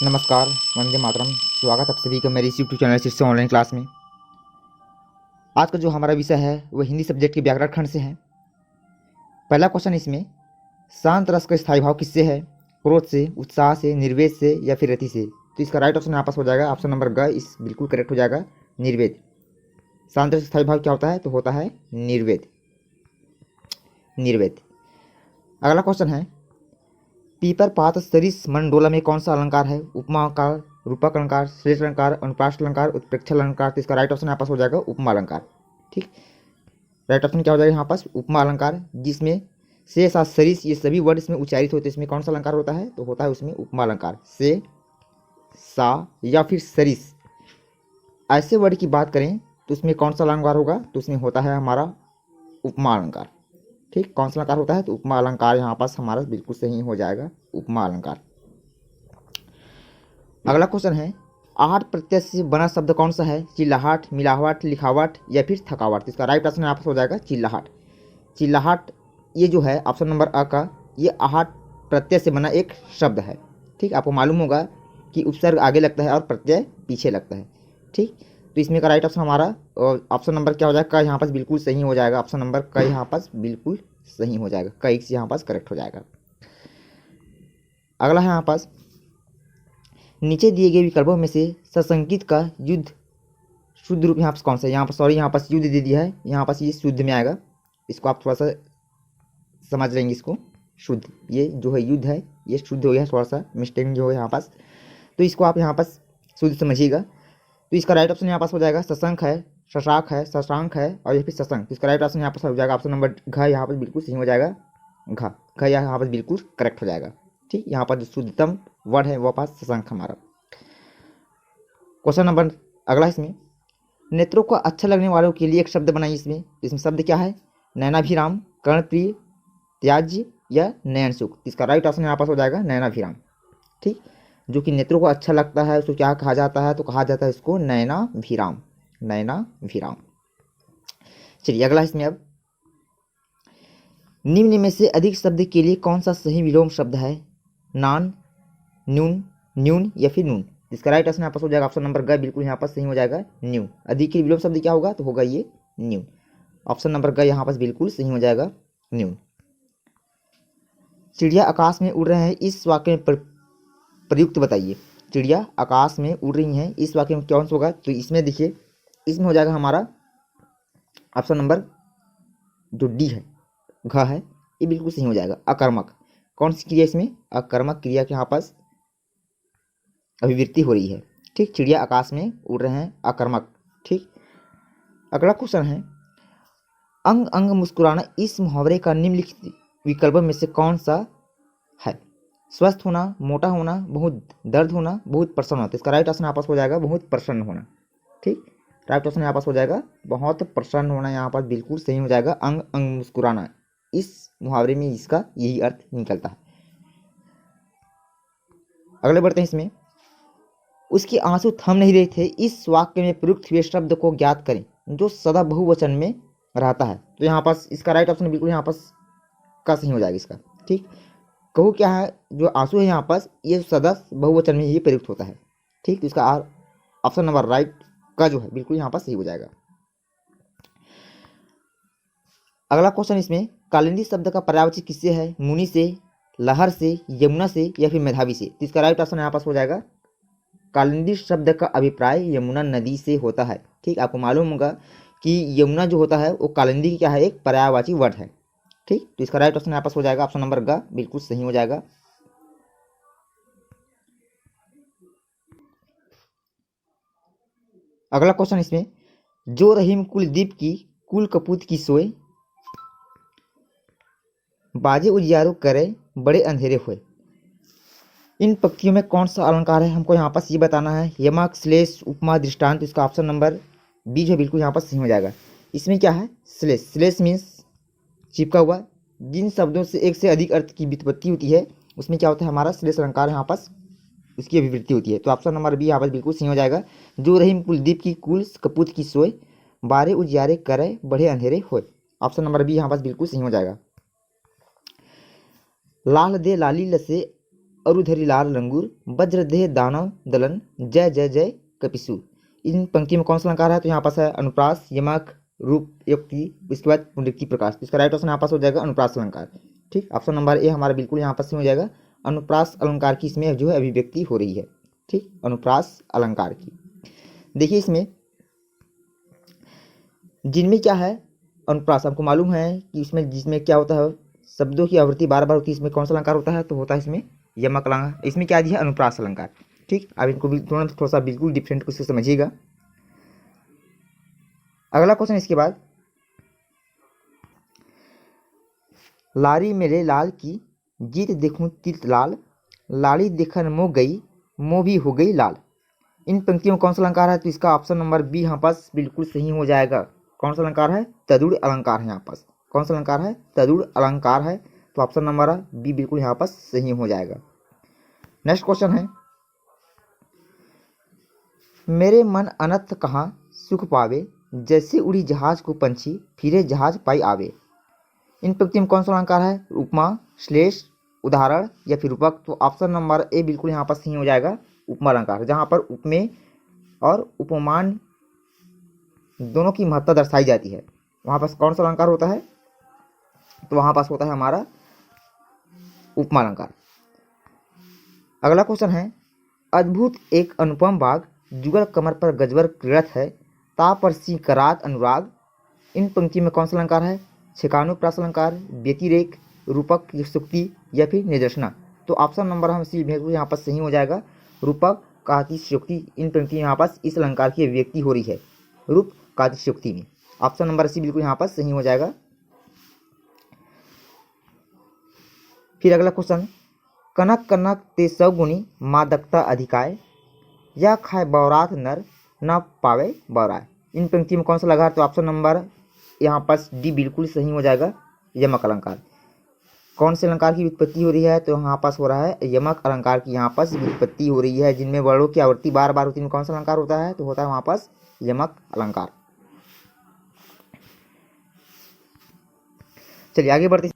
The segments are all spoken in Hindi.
नमस्कार, वंदे मातरम। स्वागत आप सभी का मेरे इस यूट्यूब चैनल से ऑनलाइन क्लास में। आज का जो हमारा विषय है वह हिंदी सब्जेक्ट के व्याकरण खंड से है। पहला क्वेश्चन इसमें, शांत रस का स्थायी भाव किससे है? क्रोध से, उत्साह से, निर्वेद से या फिर रति से? तो इसका राइट ऑप्शन यहाँ पास हो जाएगा ऑप्शन नंबर ग, इस बिल्कुल करेक्ट हो जाएगा, निर्वेद। शांत रस स्थायी भाव क्या होता है? तो होता है निर्वेद। निर्वेद। अगला क्वेश्चन है, पीपर पात सरिस मंडोला में कौन सा अलंकार है? उपमा अलंकार, रूपक अलंकार, श्रेष्ठ अलंकार, अनुप्रास अलंकार, उत्प्रेक्षल अलंकार? तो इसका राइट ऑप्शन यहाँ पास हो जाएगा उपमा अलंकार। ठीक, राइट ऑप्शन क्या हो जाएगा यहाँ पास? उपमा अलंकार, जिसमें से सा सरिस ये सभी वर्ड इसमें उच्चारित होते हैं। इसमें कौन सा अलंकार होता है? तो होता है उसमें उपमा अलंकार। से, सा या फिर सरिस ऐसे वर्ड की बात करें तो उसमें कौन सा अलंकार होगा? तो उसमें होता है हमारा उपमा अलंकार। ठीक, कौन सा अलंकार होता है? तो उपमा अलंकार यहाँ पास हमारा बिल्कुल सही हो जाएगा, उपमा अलंकार। अगला क्वेश्चन है, आहट प्रत्यय से बना शब्द कौन सा है? चिल्लाहट, मिलावट, लिखावट या फिर थकावट? तो इसका राइट ऑप्शन यहाँ पास हो जाएगा चिल्लाहट। चिल्लाहट ये जो है ऑप्शन नंबर अ का, ये आहट प्रत्यय से बना एक शब्द है। ठीक, आपको मालूम होगा कि उपसर्ग आगे लगता है और प्रत्यय पीछे लगता है। ठीक, तो इसमें का राइट ऑप्शन हमारा ऑप्शन नंबर क्या हो जाएगा? क यहाँ पास बिल्कुल सही हो जाएगा। ऑप्शन नंबर क यहाँ पास बिल्कुल सही हो जाएगा, क एक यहाँ पास करेक्ट हो जाएगा। अगला है यहाँ पास, नीचे दिए गए विकल्पों में से सशंकित का युद्ध शुद्ध रूप यहाँ पास कौन सा है? यहाँ पर सॉरी, यहाँ पास युद्ध दे दिया है, यहाँ पास ये शुद्ध में आएगा। इसको आप थोड़ा सा समझ लेंगे। इसको शुद्ध, ये जो है युद्ध है ये शुद्ध हो गया, थोड़ा सा मिस्टेक जो है यहाँ पास, तो इसको आप यहाँ पास शुद्ध समझिएगा। तो इसका राइट ऑप्शन यहाँ पास हो जाएगा शशंक है, शशांक है, शशांक है और ये फिर शशंक। तो इसका राइट ऑप्शन यहाँ पास हो जाएगा ऑप्शन नंबर घ, यहाँ पर बिल्कुल सही हो जाएगा, घ। घ यहाँ पर बिल्कुल करेक्ट हो जाएगा। ठीक, यहाँ पर जो शुद्धतम वर्ड है वह पास शशांक हमारा। क्वेश्चन नंबर अगला, इसमें नेत्रों को अच्छा लगने वालों के लिए एक शब्द बनाइए। इसमें शब्द क्या है? नयनाभिराम, कर्णप्रिय, त्याज्य या नयन सुख? इसका राइट ऑप्शन यहाँ पास हो जाएगा नयनाभिराम। ठीक, जो कि नेत्रों को अच्छा लगता है उसको क्या कहा जाता है? तो कहा जाता है इसको नयनाभिराम, नयनाभिराम। चलिए अगला, इसमें अब निम्न में से अधिक शब्द के लिए कौन सा सही विलोम शब्द है? नान, न्यून, न्यून या फिर नून? इसका राइट ऑप्शन यहाँ पास हो जाएगा ऑप्शन नंबर ग, बिल्कुल यहाँ पास सही हो जाएगा, न्यू। अधिक के विलोम शब्द क्या होगा? तो होगा ये न्यू। ऑप्शन नंबर ग यहाँ पास बिल्कुल सही हो जाएगा, न्यू। चिड़िया आकाश में उड़ रहे हैं, इस वाक्य में प्रयुक्त बताइए। चिड़िया आकाश में उड़ रही हैं, इस वाक्य में कौन सा होगा? तो इसमें देखिए, इसमें हो जाएगा हमारा ऑप्शन नंबर जो डी है, घ है, ये बिल्कुल सही हो जाएगा, अकर्मक। कौन सी क्रिया इसमें? अकर्मक क्रिया के यहाँ पास अभिवृत्ति हो रही है। ठीक, चिड़िया आकाश में उड़ रहे हैं, अकर्मक। ठीक, अगला क्वेश्चन है, अंग अंग मुस्कुराना इस मुहावरे का निम्नलिखित विकल्पों में से कौन सा है? स्वस्थ होना, मोटा होना, बहुत दर्द होना, बहुत प्रसन्न होना? तो इसका राइट ऑप्शन यहाँ पास हो जाएगा बहुत प्रसन्न होना। ठीक, राइट ऑप्शन यहाँ पास हो जाएगा बहुत प्रसन्न होना, यहाँ पास बिल्कुल सही हो जाएगा। अंग अंग मुस्कुराना इस मुहावरे में इसका यही अर्थ निकलता है। अगले बढ़ते हैं, इसमें उसके आंसू थम नहीं रहे थे, इस वाक्य में प्रयुक्त हुए शब्द को ज्ञात करें जो सदा बहुवचन में रहता है। तो यहाँ पास इसका राइट ऑप्शन बिल्कुल यहाँ पास का सही हो जाएगा इसका। ठीक, कहूँ क्या है, जो आंसू है यहाँ पास ये सदा बहुवचन में ही प्रयुक्त होता है। ठीक, तो इसका ऑप्शन नंबर राइट का जो है बिल्कुल यहाँ पास सही हो जाएगा। अगला क्वेश्चन, इसमें कालिंदी शब्द का पर्यायवाची किससे है? मुनि से, लहर से, यमुना से या फिर मेधावी से? तो इसका राइट ऑप्शन यहाँ पास हो जाएगा, कालिंदी शब्द का अभिप्राय यमुना नदी से होता है। ठीक, आपको मालूम होगा कि यमुना जो होता है वो कालिंदी की क्या है? एक पर्यायवाची वर्ड है। ठीक, तो इसका राइट ऑप्शन यहाँ पास हो जाएगा ऑप्शन नंबर ग, बिल्कुल सही हो जाएगा। अगला क्वेश्चन, इसमें जो रहीम कुलदीप की कुल कपूत की सोए, बाजे उजियारो करे, बड़े अंधेरे हुए, इन पंक्तियों में कौन सा अलंकार है? हमको यहाँ पास ये बताना है। यमक, श्लेष, उपमा, दृष्टांत। इसका ऑप्शन नंबर बी जो बिल्कुल यहाँ पास सही हो जाएगा। इसमें क्या है? श्लेष। श्लेष मीन्स चिपका हुआ। जिन शब्दों से एक से अधिक अर्थ की व्युत्पत्ति होती है उसमें क्या होता है? हमारा श्लेष अलंकार यहाँ पास उसकी अभिवृत्ति होती है। तो ऑप्शन नंबर बी यहाँ पास बिल्कुल सही हो जाएगा। जो रहीम कुलदीप की कुल कपूत की सोए, बारे उजियारे करे, बड़े अंधेरे होए। ऑप्शन नंबर बी यहाँ पास बिल्कुल सही हो जाएगा। लाल दे लाली लसे अरुधरी लाल लंगूर, वज्रदेह दानव दलन, जय जय जय कपिसूर। इन पंक्ति में कौन सा अलंकार है? तो यहाँ पास है अनुप्रास, यमक, रूप, युक्ति, इसके बाद पुनरुक्ति, प्रकाश। इसका राइट ऑप्शन यहाँ पास हो जाएगा अनुप्रास अलंकार। ठीक, ऑप्शन नंबर ए हमारा बिल्कुल यहाँ पास हो जाएगा। अनुप्रास अलंकार की इसमें जो है अभिव्यक्ति हो रही है। ठीक, अनुप्रास अलंकार की। देखिए इसमें जिनमें क्या है अनुप्रास, हमको मालूम है कि इसमें जिसमें क्या होता है शब्दों की आवृत्ति बार बार होती है, इसमें कौन सा अलंकार होता है? तो होता है इसमें यमक अलंकार। इसमें क्या दिया है? अनुप्रास अलंकार। ठीक, अब इनको भी थोड़ा सा बिल्कुल डिफरेंट कुछ समझिएगा। अगला क्वेश्चन इसके बाद, लारी मेरे लाल की जीत देखूं तित लाल, लाड़ी देखन मोह गई मोह भी हो गई लाल। इन पंक्तियों में कौन सा अलंकार है? तो इसका ऑप्शन नंबर बी यहाँ पास बिल्कुल सही हो जाएगा। कौन सा अलंकार है? तदुड़ अलंकार है। यहाँ पास कौन सा अलंकार है? तदुड़ अलंकार है। तो ऑप्शन नंबर बी बिल्कुल यहाँ पास सही हो जाएगा। नेक्स्ट क्वेश्चन है, मेरे मन अनंत कहाँ सुख पावे, जैसे उड़ी जहाज को पंछी फिरे जहाज पाई आवे। इन पंक्ति में कौन सा अलंकार है? उपमा, श्लेष, उदाहरण या फिर रूपक। तो ऑप्शन नंबर ए बिल्कुल यहाँ पर सही हो जाएगा, उपमा अलंकार, जहाँ पर उपमेय और उपमान दोनों की महत्ता दर्शाई जाती है। वहाँ पर कौन सा अलंकार होता है? तो वहाँ पास होता है हमारा उपमा अलंकार। अगला क्वेश्चन है, अद्भुत एक अनुपम बाग, जुगल कमर पर गजबर क्रीड़त है, ता पर सिंह करात अनुराग। इन पंक्ति में कौन सा अलंकार है? छेकानुप्रास अलंकार, व्यतिरेक, रूपक, सुक्ति या फिर निदर्शना। तो ऑप्शन नंबर हम सी यहाँ पर सही हो जाएगा, रूपक का अतिशयोक्ति। इन पंक्ति यहाँ पास इस अलंकार की अभिव्यक्ति हो रही है रूप का अतिशयोक्ति में। ऑप्शन नंबर सी बिल्कुल यहाँ पर सही हो जाएगा। फिर अगला क्वेश्चन, कनक कनक ते सगुनी मादकता अधिकाय, या खाए बौरात नर न पावे बौराय। इन पंक्ति में कौन सा लगा? तो ऑप्शन नंबर यहाँ पास डी बिल्कुल सही हो जाएगा, यमक अलंकार। कौन से अलंकार की व्युत्पत्ति हो रही है? तो यहाँ पास हो रहा है यमक अलंकार की यहाँ पास व्युत्पत्ति हो रही है, जिनमें वर्णों की आवृत्ति बार बार होती है। कौन सा अलंकार होता है? तो होता है वहाँ पास यमक अलंकार। चलिए आगे बढ़ते।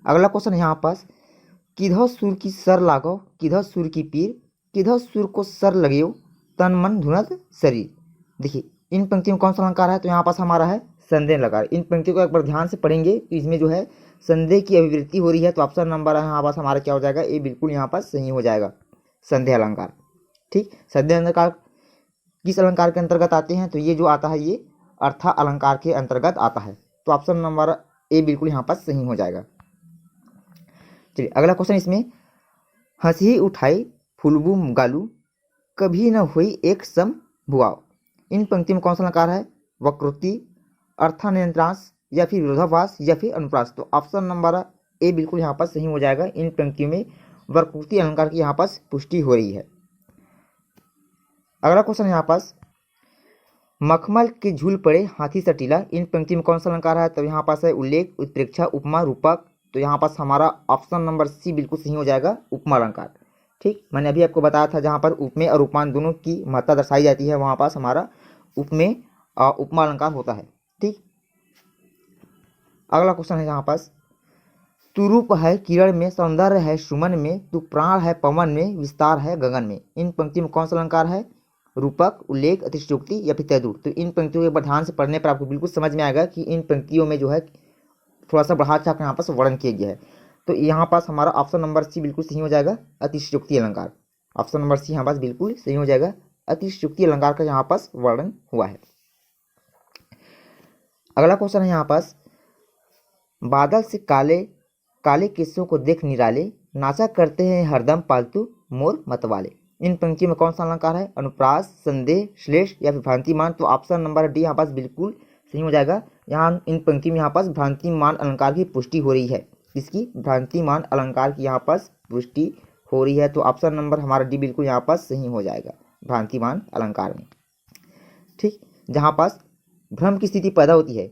अगला क्वेश्चन यहाँ पास, किधर सुर की सर लागो किधर सुर की पीर, किधर सुर को सर लगे तन मन धुनत शरीर। देखिए इन पंक्तियों में कौन सा अलंकार है? तो यहाँ पास हमारा है संदेह अलंकार। इन पंक्तियों को एक बार ध्यान से पढ़ेंगे तो इसमें जो है संदेह की अभिवृत्ति हो रही है। तो ऑप्शन नंबर है यहाँ पास हमारा क्या हो जाएगा? ये बिल्कुल यहाँ पास सही हो जाएगा, संदेह अलंकार। ठीक, संदेह अलंकार किस अलंकार के अंतर्गत आते हैं? तो ये जो आता है ये अर्था अलंकार के अंतर्गत आता है। तो ऑप्शन नंबर ए बिल्कुल यहाँ पास सही हो जाएगा। चलिए अगला क्वेश्चन इसमें, हंसी उठाई फुलबू गालू, कभी न हुई एक सम भुआओ। इन पंक्ति में कौन सा अलंकार है? वक्रोक्ति, अर्थान्यंत्रांश या फिर विरोधाभास या फिर अनुप्रास। तो ऑप्शन नंबर ए बिल्कुल यहाँ पास सही हो जाएगा। इन पंक्तियों में वक्रोक्ति अलंकार की यहाँ पास पुष्टि हो रही है। अगला क्वेश्चन यहाँ पास, मखमल के झूल पड़े हाथी सटीला। इन पंक्ति में कौन सा अलंकार है? तो यहाँ पास है उल्लेख, उत्प्रेक्षा, उपमा, रूपक। तो यहाँ पास हमारा ऑप्शन नंबर सी बिल्कुल सही हो जाएगा, उपमा अलंकार। ठीक, मैंने अभी आपको बताया था जहाँ पर उपमेय और उपमान दोनों की महत्ता दर्शाई जाती है, वहाँ पास हमारा उपमेय और उपमा अलंकार होता है। ठीक, अगला क्वेश्चन है यहाँ पास, तू रूप है किरण में, सौंदर्य है सुमन में, तू प्राण है पवन में, विस्तार है गगन में। इन पंक्ति में कौन सा अलंकार है? रूपक, उल्लेख, अतिशयोक्ति या फिर तैदूर। तो इन पंक्तियों के ध्यान से पढ़ने पर आपको बिल्कुल समझ में आएगा कि इन पंक्तियों में जो है थोड़ा सा बढ़ा चढ़ा यहाँ पास वर्णन किया गया है। तो यहाँ पास हमारा ऑप्शन नंबर सी बिल्कुल सही हो जाएगा, अतिशयोक्ति अलंकार। ऑप्शन नंबर सी यहाँ पास बिल्कुल सही हो जाएगा, अतिशयोक्ति अलंकार का यहाँ पास वर्णन हुआ है। अगला क्वेश्चन है यहाँ पास, बादल से काले काले केसों को देख निराले, नाचा करते हैं हरदम पालतू मोर मतवाले। इन पंक्तियों में कौन सा अलंकार है? अनुप्रास, संदेह, श्लेष या फिर भ्रांतिमान। तो ऑप्शन नंबर डी यहाँ पास बिल्कुल सही हो जाएगा। यहाँ इन पंक्ति में यहाँ पास भ्रांतिमान अलंकार की पुष्टि हो रही है। इसकी भ्रांतिमान अलंकार की यहाँ पास पुष्टि हो रही है। तो ऑप्शन नंबर हमारा डी बिल्कुल यहाँ पास सही हो जाएगा, भ्रांतिमान अलंकार में। ठीक, जहाँ पास भ्रम की स्थिति पैदा होती है।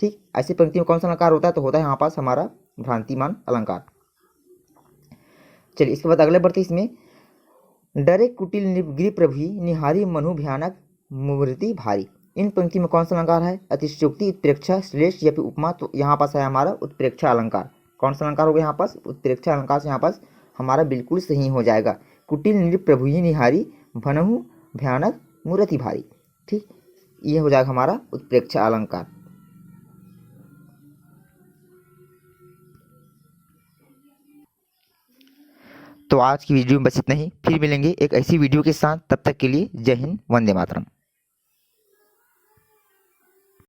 ठीक, ऐसी पंक्ति में कौन सा अलंकार होता है? तो होता है यहाँ पास हमारा भ्रांतिमान अलंकार। चलिए इसके बाद अगले बढ़ते इसमें, डरे कुटिल गिरि प्रभु निहारी मनु भयानक मूर्ति भारी। इन पंक्ति में कौन सा अलंकार है? अतिशयोक्ति, उत्प्रेक्षा, श्लेष या फिर उपमा। तो यहाँ पास है हमारा उत्प्रेक्षा अलंकार। कौन सा अलंकार होगा यहाँ पास? उत्प्रेक्षा अलंकार से यहाँ पास हमारा बिल्कुल सही हो जाएगा। कुटिल नृप प्रभु ही निहारी, भनहु भयानक मूर्ति भारी। ठीक, ये हो जाएगा हमारा उत्प्रेक्षा अलंकार। तो आज की वीडियो में बस इतना ही, फिर मिलेंगे एक ऐसी वीडियो के साथ। तब तक के लिए जय हिंद, वंदे मातरम।